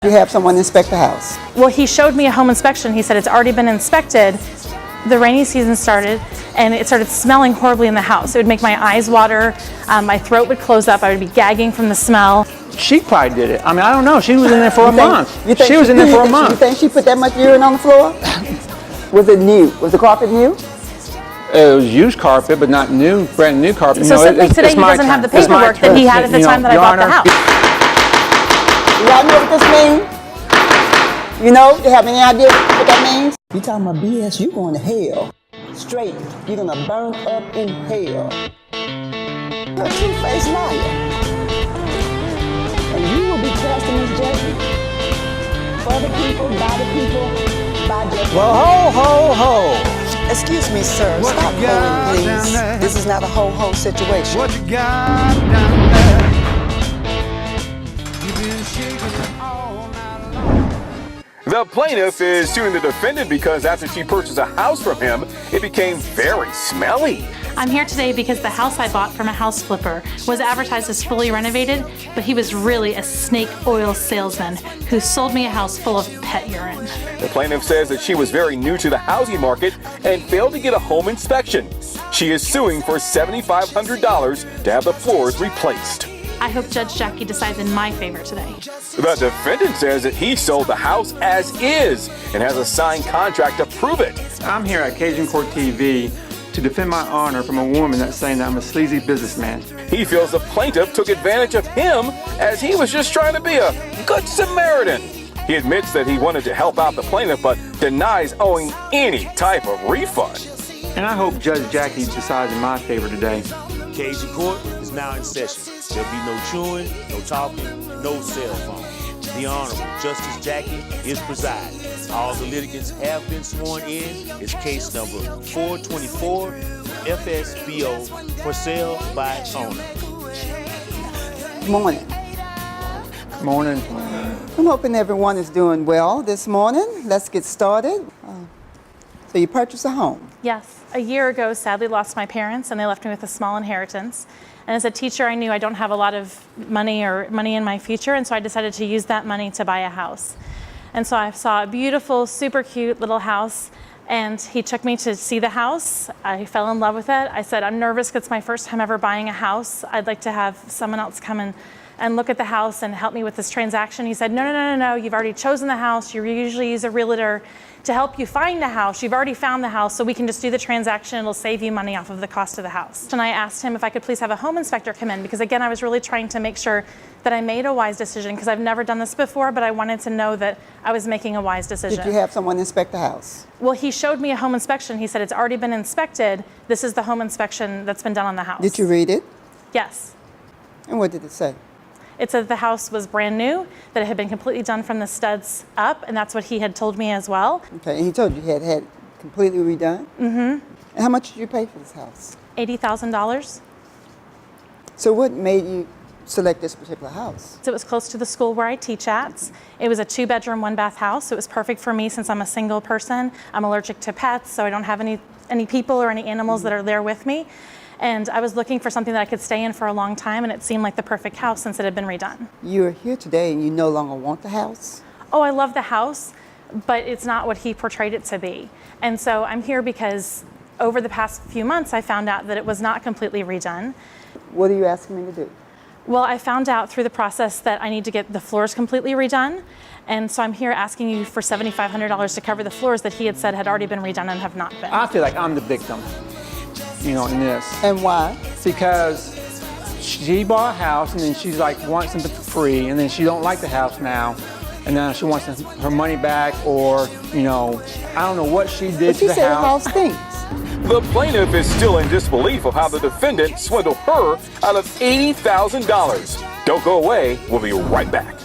You have someone inspect the house. Well, he showed me a home inspection. He said it's already been inspected. The rainy season started and it started smelling horribly in the house. It would make my eyes water, my throat would close up, I would be gagging from the smell. She probably did it. I mean, I don't know. She was in there for a month. She was in there for a month. You think she put that much urine on the floor? Was it new? Was the carpet new? It was used carpet, but not new, brand new carpet. So simply today he doesn't have the paperwork that he had at the time that I bought the house. Y'all know what this means? You know, you have any idea what that means? You talking about BS, you going to hell. Straight, you're gonna burn up in hell. You're a two-faced liar. And you will be casting this judgment for the people, by the people, by judgment. Well, ho, ho, ho. Excuse me, sir. What Stop you got holding, down please. there? This is not a ho-ho situation. What you got down there? You've been shaking it all night long. The plaintiff is suing the defendant because after she purchased a house from him, it became very smelly. I'm here today because the house I bought from a house flipper was advertised as fully renovated, but he was really a snake oil salesman who sold me a house full of pet urine. The plaintiff says that she was very new to the housing market and failed to get a home inspection. She is suing for $7,500 to have the floors replaced. I hope Judge Jackie decides in my favor today. The defendant says that he sold the house as is and has a signed contract to prove it. I'm here at Cajun Court TV to defend my honor from a woman that's saying that I'm a sleazy businessman. He feels the plaintiff took advantage of him as he was just trying to be a good Samaritan. He admits that he wanted to help out the plaintiff but denies owing any type of refund. And I hope Judge Jackie decides in my favor today. Cajun Court is now in session. There'll be no chewing, no talking, no cell phone. The Honorable Justice Jackie is presiding. All the litigants have been sworn in. It's case number 424, FSBO, for sale by owner. Good morning. Morning. I'm hoping everyone is doing well this morning. Let's get started. So you purchased a home. Yes, a year ago, sadly lost my parents and they left me with a small inheritance. And as a teacher, I knew I don't have a lot of money in my future, and so I decided to use that money to buy a house. And so I saw a beautiful, super cute little house, and he took me to see the house. I fell in love with it. I said, I'm nervous because it's my first time ever buying a house. I'd like to have someone else come and look at the house and help me with this transaction. He said, no, you've already chosen the house. You usually use a realtor to help you find a house. You've already found the house, so we can just do the transaction. It'll save you money off of the cost of the house. And I asked him if I could please have a home inspector come in, because again, I was really trying to make sure that I made a wise decision, because I've never done this before, but I wanted to know that I was making a wise decision. Did you have someone inspect the house? Well, he showed me a home inspection. He said it's already been inspected. This is the home inspection that's been done on the house. Did you read it? Yes. And what did it say? It said the house was brand new, that it had been completely done from the studs up, and that's what he had told me as well. Okay, and he told you it had completely redone? Mm-hmm. And how much did you pay for this house? $80,000. So what made you select this particular house? So it was close to the school where I teach at. It was a 2-bedroom, 1-bath house. So it was perfect for me since I'm a single person. I'm allergic to pets, so I don't have any people or any animals that are there with me. And I was looking for something that I could stay in for a long time, and it seemed like the perfect house since it had been redone. You're here today and you no longer want the house? Oh, I love the house, but it's not what he portrayed it to be. And so I'm here because over the past few months, I found out that it was not completely redone. What are you asking me to do? Well, I found out through the process that I need to get the floors completely redone. And so I'm here asking you for $7,500 to cover the floors that he had said had already been redone and have not been. I feel like I'm the victim, in this. And why? Because she bought a house and then she's like, wants something for free, and then she don't like the house now, and now she wants her money back, or, I don't know what she did But to you the said the house. house stinks. The plaintiff is still in disbelief of how the defendant swindled her out of $80,000. Don't go away. We'll be right back.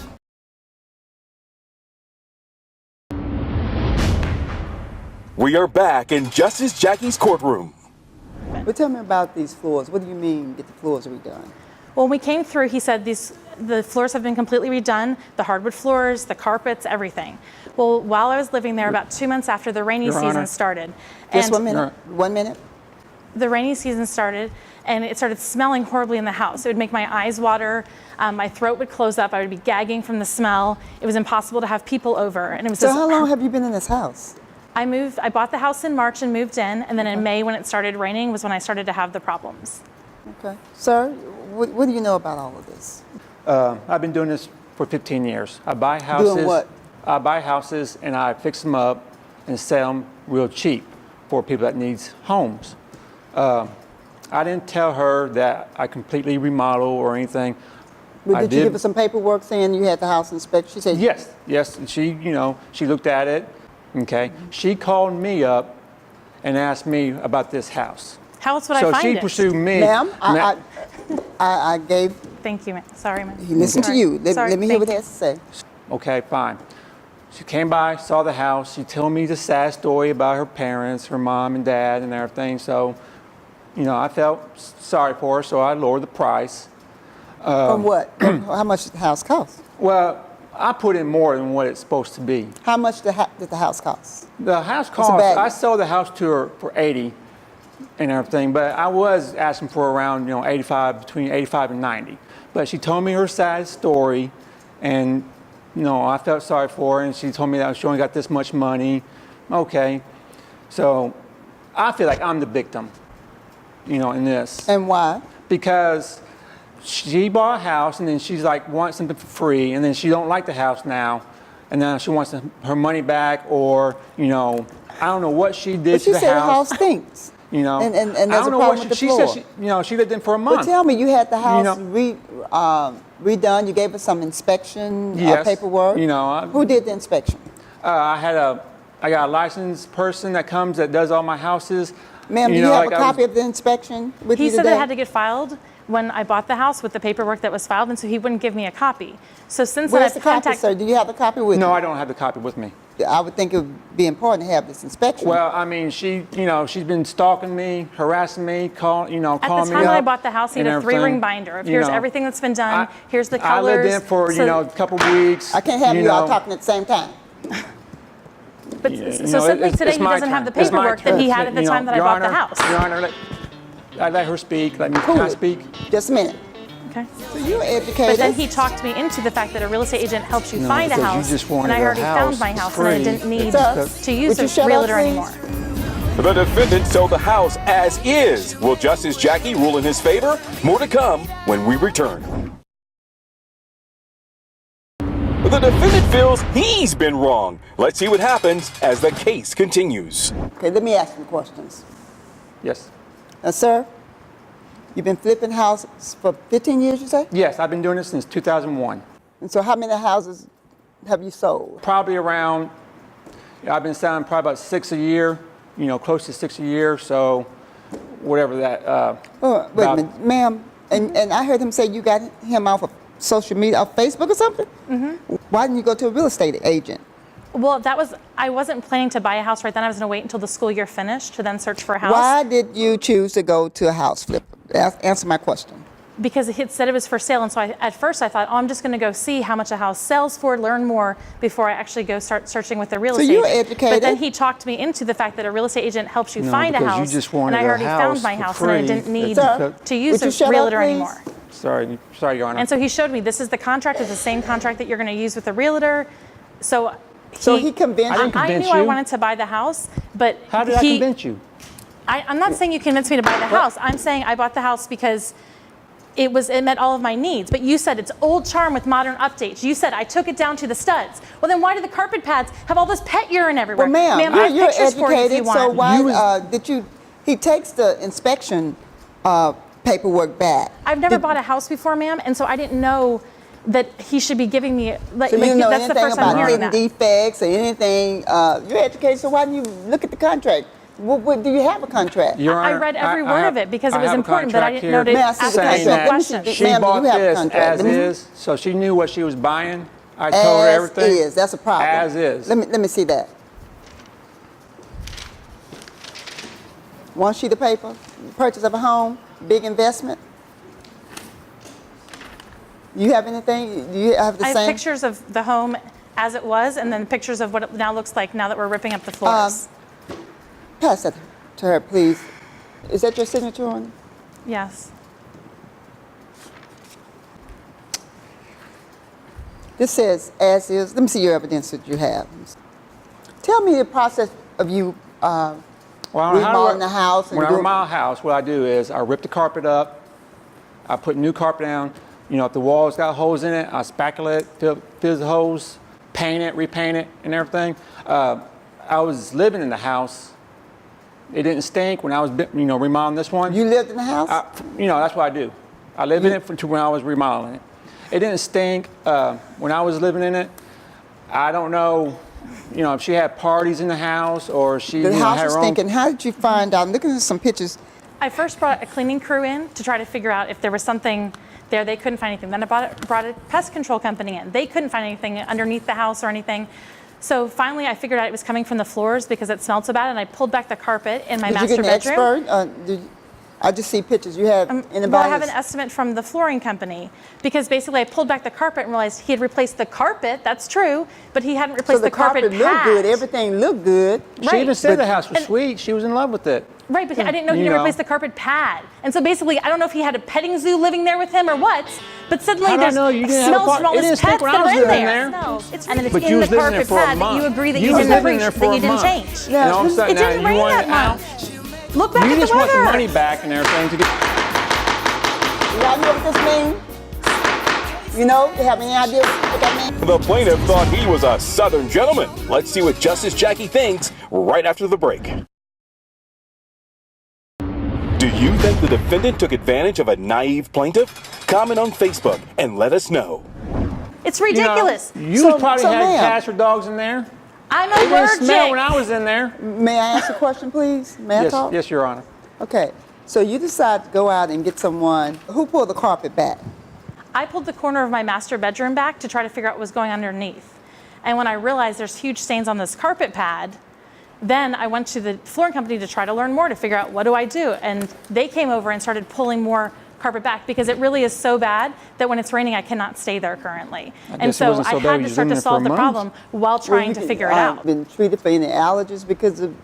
We are back in Justice Jackie's courtroom. But tell me about these floors. What do you mean get the floors redone? Well, when we came through, he said the floors have been completely redone, the hardwood floors, the carpets, everything. Well, while I was living there, about 2 months after the rainy Your season Honor. started. Just and 1 minute. 1 minute. the rainy season started, and it started smelling horribly in the house. It would make my eyes water, my throat would close up, I would be gagging from the smell. It was impossible to have people over, and it was So just, how long have you been in this house? I bought the house in March and moved in, and then in May when it started raining was when I started to have the problems. Okay. Sir, what do you know about all of this? I've been doing this for 15 years. I buy houses. Doing what? I buy houses and I fix them up and sell them real cheap for people that needs homes. I didn't tell her that I completely remodel or anything. But did you give her some paperwork saying you had the house inspected? She said Yes. And she, she looked at it. Okay. She called me up and asked me about this house. How else would I find it? So she pursued me. Ma'am, I gave. Thank you, ma'am. Sorry, ma'am. He listened to you. Let me hear what he has to say. Okay, fine. She came by, saw the house. She told me the sad story about her parents, her mom and dad and everything. So, I felt sorry for her, so I lowered the price. From what? How much did the house cost? Well, I put in more than what it's supposed to be. How much did the house cost? The house a cost, bag? I sold the house to her for 80 and everything, but I was asking for around, 85, between 85 and 90. But she told me her sad story, and, I felt sorry for her, and she told me that she only got this much money. Okay. So I feel like I'm the victim, in this. And why? Because she bought a house and then she's like wants something for free, and then she don't like the house now, and now she wants her money back, or I don't know what she did But to she the said house. the house stinks. And there's I a don't know problem what with the she floor. said. She lived in for a month. But tell me, you had the house You redone. You gave us some inspection Yes. paperwork. Who did the inspection? I got a licensed person that comes that does all my houses. Ma'am, do you have a copy of the inspection with He you said today? that it had to get filed when I bought the house with the paperwork that was filed, and so he wouldn't give me a copy. So since then Where's I've the copy, contacted. sir? Do you have the copy with you? No, I don't have the copy with me. I would think it would be important to have this inspection. Well, I mean, she's been stalking me, harassing me, calling me up. At the time when I bought the house, he had a and 3-ring everything. binder of here's everything that's been done, here's the I colors. lived in for, so- a couple weeks. I can't have you all talking at the same time. But Yeah, so simply today it's he my doesn't have the turn. It's my paperwork that he turn. had at the You know, time that I Your bought the Honor, house. Your Honor, I let her speak. Can I speak? Just a minute. Okay. So you're educated. But then he talked me into the fact that a real estate agent helps you No, find a because you house, just wanted and I a already house found my for house, and I free. didn't need Sir, to use would you a shut up, realtor please? anymore. The defendant sold the house as is. Will Justice Jackie rule in his favor? More to come when we return. The defendant feels he's been wrong. Let's see what happens as the case continues. Okay, let me ask you questions. Yes. Now, sir, you've been flipping houses for 15 years, you say? Yes, I've been doing this since 2001. And so how many houses have you sold? Probably around, I've been selling probably about 6 a year, close to 6 a year. So whatever that. Oh, wait a about- minute, ma'am. And I heard him say you got him off of social media, off Facebook or something? Mm-hmm. Why didn't you go to a real estate agent? Well, I wasn't planning to buy a house right then. I was going to wait until the school year finished to then search for a house. Why did you choose to go to a house flipper? Answer my question. Because it said it was for sale, and so at first I thought, I'm just going to go see how much a house sells for, learn more before I actually go start searching with the real So estate you're agent. educated. But then he talked me into the fact that a real estate agent helps you No, find a because you house, just and wanted I a already house found my for house, and I free. didn't need Sir, to use would you a shut up, realtor please? anymore. Sorry, Your Honor. And so he showed me this is the contract, it's the same contract that you're going to use with the realtor. So he convinced I you? didn't I convince knew I you. wanted to buy the house, but How did I convince you? I'm not saying you convinced me to buy the house. I'm saying I bought the house because it met all of my needs. But you said it's old charm with modern updates. You said I took it down to the studs. Well, then why do the carpet pads have all this pet urine everywhere? Well, ma'am, I have you're pictures for you if you educated, want. so why You was- did you? He takes the inspection paperwork back. I've never bought a house before, ma'am, and so I didn't know that he should be giving me So you didn't know that's the anything first time about hearing hidden that. defects or anything. You're educated, so why didn't you look at the contract? What, do you have a contract? Your I Honor, read every word have- of it because it I was have a important, but I contract didn't know to here May I see the ask saying contract? that questions. she Ma'am, do bought you have a this contract? as Let me see. is, so she knew what she was buying. I told her As everything. is. That's a problem. As is. Let me see that. One sheet of paper, purchase of a home, big investment. You have anything? Do you have the I have same? pictures of the home as it was, and then pictures of what it now looks like now that we're ripping up the floors. Pass that to her, please. Is that your signature on? Yes. This says, as is. Let me see your evidence that you have. Tell me the process of you Well, remodeling the house. And When I doing, remodel a house, what I do is I rip the carpet up, I put new carpet down. You know, if the walls got holes in it, I spackle it, fill the holes, paint it, repaint it, and everything. I was living in the house. It didn't stink when I was, remodeling this one. you lived in the house? That's what I do. I lived in it to when I was remodeling it. It didn't stink when I was living in it. I don't know, if she had parties in the house or she the house had was her own. stinking. How did you find out? I'm looking at some pictures. I first brought a cleaning crew in to try to figure out if there was something there. They couldn't find anything. Then I brought a pest control company in. They couldn't find anything underneath the house or anything. So finally, I figured out it was coming from the floors because it smelled so bad, and I pulled back the carpet in my Did you master get an bedroom. expert? I just see pictures. You have anybody? Well, I have an estimate from the flooring company because basically I pulled back the carpet and realized he had replaced the carpet. That's true, but he hadn't So replaced the carpet looked pad. good. Everything looked good. She even said but- the house was and- sweet. She was in love with it. Right, but I didn't know he You had know. replaced the carpet pad. And so basically, I don't know if he had a petting zoo living there with him or what, but suddenly How do I there's know you didn't have a smells par- from all it his didn't stink pets when that I was are in living there. there. Smells. And it's But in you the was living there carpet for a pad that you month. agree that You you was didn't living appreciate, there that for you a didn't month. change. Now, And all of a sudden It didn't now rain you want that it out. much. Look back You at the just want the weather. money back and everything to get. Y'all know what this means? You know? You have any idea what that means? The plaintiff thought he was a Southern gentleman. Let's see what Justice Jackie thinks right after the break. Do you think the defendant took advantage of a naive plaintiff? Comment on Facebook and let us know. It's ridiculous. You probably had ma'am. cats or dogs in there. I'm It didn't smell when allergic. I was in there. May I ask a question, please? May I Yes, talk? yes, Your Honor. Okay. So you decide to go out and get someone. Who pulled the carpet back? I pulled the corner of my master bedroom back to try to figure out what was going underneath. And when I realized there's huge stains on this carpet pad, then I went to the flooring company to try to learn more to figure out what do I do. And they came over and started pulling more carpet back because it really is so bad that when it's raining, I cannot stay there currently. And guess it so wasn't so I bad had when to you was start in to there for solve a the month. problem while trying to figure it out. Been treated for any allergies because of.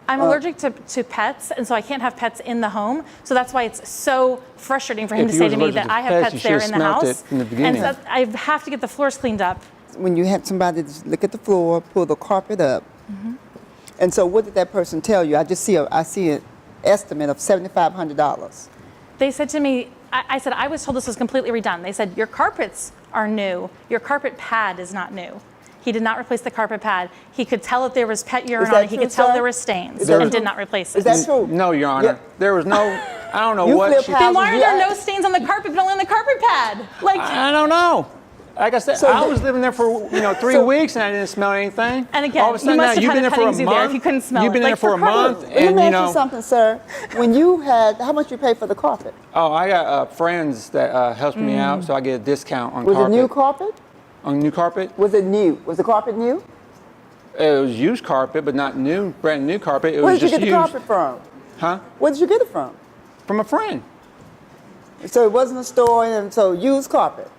I'm allergic to pets, and so I can't have pets in the home. So that's why it's so frustrating for him If to you say was to me allergic that to I have pets, pets you there should've in the smelt house. it in the beginning. And so I have to get the floors cleaned up. When you had somebody just look at the floor, pull the carpet up, Mm-hmm. and so what did that person tell you? I see an estimate of $7,500. They said to me, I said, I was told this was completely redone. They said, your carpets are new. Your carpet pad is not new. He did not replace the carpet pad. He could tell that there was pet urine that on it. He true, could tell sir? there were stains Is that and true? did not replace Is it. that true? No, Your Honor. Yeah. There was no. I don't know You what. flip She, houses, Then why are yeah. there no stains on the carpet but only on the carpet pad? Like, I don't know. Like I said, So I the- was living there for 3 So- weeks and I didn't smell anything. And again, all of a sudden you must now have you've had been a there for a petting zoo there month. if you couldn't smell You've been it. there Like, for for a month, Let and me you ask know. you something, sir. When you had, how much you pay for the carpet? Oh, I got friends that helped me out, so I get a discount on Was carpet. it new carpet? On new carpet? Was it new? Was the carpet new? It was used carpet, but not new, brand new carpet. It Where was did you just get the used. carpet from? Huh? Where did you get it from? From a friend. So it wasn't a store, and so used carpet.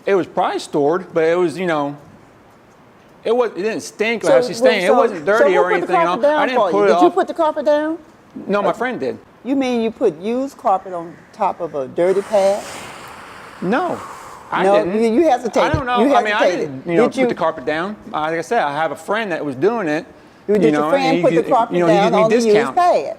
It was probably stored, but it was, it didn't stink like So- how she's saying. It wasn't dirty so or who anything. put the carpet down I didn't for put you? it Did you off. put the carpet down? No, my friend did. You mean you put used carpet on top of a dirty pad? No, I No, didn't. you hesitated. I don't know. You I mean, I hesitated. didn't, Did put the carpet down. Like I said, I have a friend that was doing it. Did your friend and put he the gi- carpet he down gives me on the used discount. pad?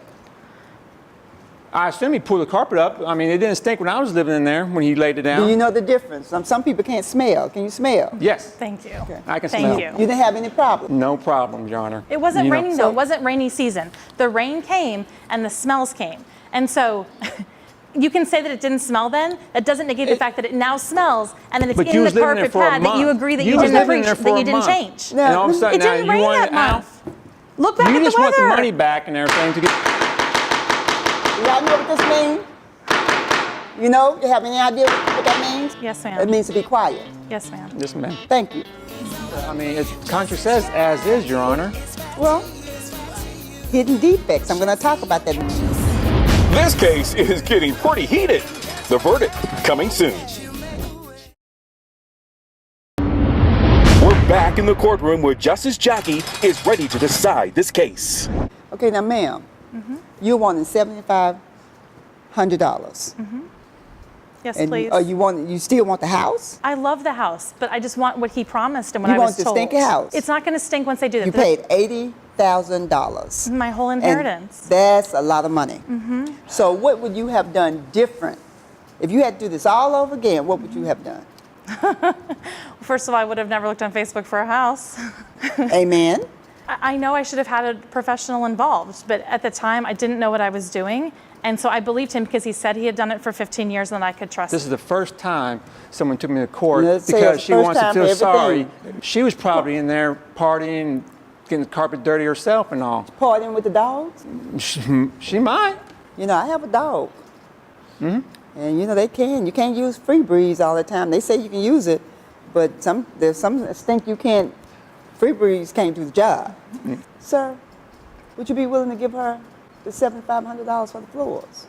I assume he pulled the carpet up. I mean, it didn't stink when I was living in there when he laid it down. Do you know the difference? Some people can't smell. Can you smell? Yes, thank you. I can Thank smell. you. You didn't have any problem. No problem, Your Honor. It wasn't raining though. So- It wasn't rainy season. The rain came and the smells came. And so you can say that it didn't smell then. That doesn't negate the fact that it now smells and then it's But in you the was living there carpet for a pad that you month. agree that You you was didn't living there appreciate, for that a you didn't month. change. Now, And all of a sudden It now didn't you rain want that it out. month. Look back You at the just want the weather. money back and everything to get. Y'all know what this means? You know? You have any idea what that means? Yes, ma'am. It means to be quiet. Yes, ma'am. Yes, ma'am. Thank you. I mean, the contract says as is, Your Honor. Well, hidden defects. I'm going to talk about that. This case is getting pretty heated. The verdict coming soon. We're back in the courtroom where Justice Jackie is ready to decide this case. Okay, now, ma'am, you're wanting $7,500 $7,500. Yes, And please. you still want the house? I love the house, but I just want what he promised and what You I want was the told. stinky house? It's not going to stink once they do that. You paid $80,000. My whole And inheritance. that's a lot of money. So what would you have done different? If you had to do this all over again, what would you have done? First of all, I would have never looked on Facebook for a house. Amen. I know I should have had a professional involved, but at the time I didn't know what I was doing. And so I believed him because he said he had done it for 15 years and that I could trust This him. is the first time someone took me to court Let's say because it's she first wants to time feel for sorry. everything. She was probably in there partying, getting the carpet dirty herself and all. Partying with the dogs? She might. You know, I have a dog. And you know, you can't use Free Breeze all the time. They say you can use it, but there's some that think you can't, Free Breeze can't do the job. Sir, would you be willing to give her the $7,500 for the floors?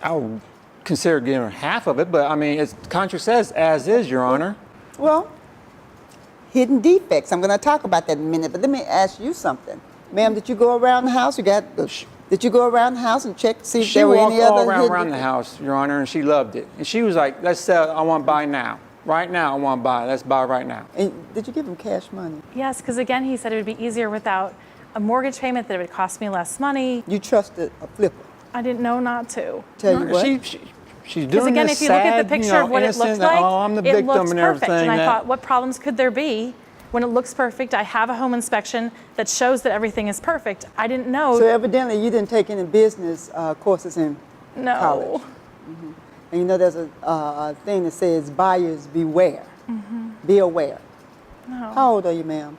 I would consider giving her half of it, but I mean, the contract says as is, Your Honor. Well, hidden defects. I'm going to talk about that in a minute, but let me ask you something. Ma'am, did you go around the house? Did you go around the house and check to see if She there were walked any other all hidden around the defects? house, Your Honor, and she loved it. And she was like, let's sell, I want to buy now. Right now, I want to buy. Let's buy right now. And did you give him cash money? Yes, because again, he said it would be easier without a mortgage payment, that it would cost me less money. You trusted a flipper. I didn't know not to. Tell you what. She's Because doing again, this if you look at sad, the picture of what it innocent, looked like, oh, I'm the it victim looks and perfect. everything. And I that- thought, what problems could there be when it looks perfect? I have a home inspection that shows that everything is perfect. I didn't know. So evidently you didn't take any business courses in No. college. And you know there's a thing that says buyers beware. Be aware. How old are you, ma'am?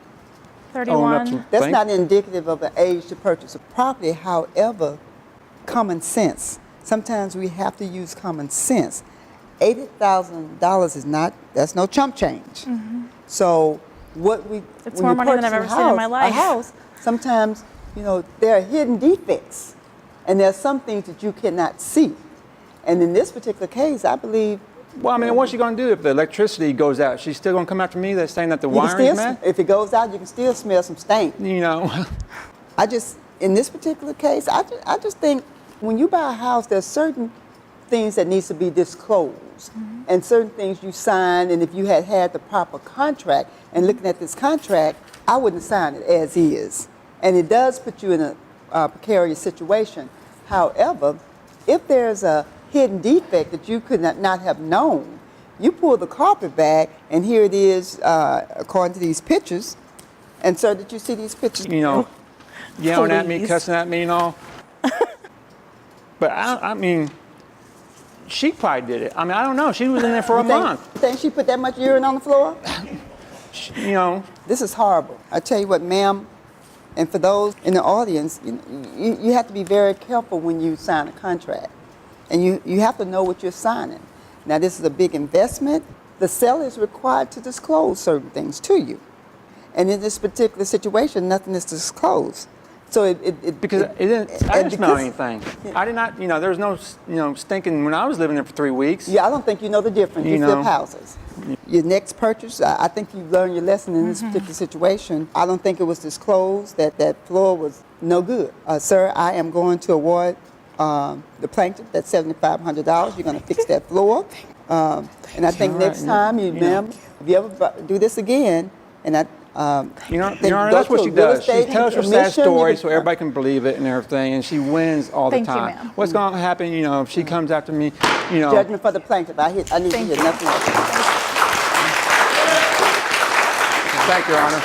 31. That's not indicative of the age to purchase a property. However, common sense. Sometimes we have to use common sense. $80,000 is not, that's no chump change. So It's more money than I've ever seen in my life. A house, sometimes, you know, there are hidden defects. And there are some things that you cannot see. And in this particular case, I believe Well, I mean, what's she going to do if the electricity goes out? She's still going to come after me that's saying that the you can wiring's still, mad? if it goes out, you can still smell some stank. You know, In this particular case, I just think when you buy a house, there's certain things that needs to be disclosed and certain things you sign. And if you had the proper contract and looking at this contract, I wouldn't sign it as is. And it does put you in a precarious situation. However, if there's a hidden defect that you could not have known, you pull the carpet back and here it is, according to these pictures. And sir, did you see these pictures? you know, yelling at me, Please. cussing at me and all. But I mean, she probably did it. I mean, I don't know. She was in there for a month. Think she put that much urine on the floor? You know, This is horrible. I tell you what, ma'am, and for those in the audience, you have to be very careful when you sign a contract. And you have to know what you're signing. Now, this is a big investment. The seller is required to disclose certain things to you. And in this particular situation, nothing is disclosed. So I I didn't smell anything. I did not, there was no, stinking when I was living there for 3 weeks. Yeah, I don't think you know the difference. You You flip know. houses. Your next purchase, I think you've learned your lesson in this particular situation. I don't think it was disclosed that floor was no good. Sir, I am going to award the plaintiff that $7,500. You're going to fix that floor. And I think all right. next time, ma'am, if you ever do this again, and I Your think Honor, go that's what to she a real does. She estate tells her sad commission, you story can- so everybody can believe it and everything, and she wins all the Thank you, time. ma'am. What's going to happen, if she comes after me, Judgment for the plaintiff. I need to Thank hear you. nothing else. Thank you, Your Honor.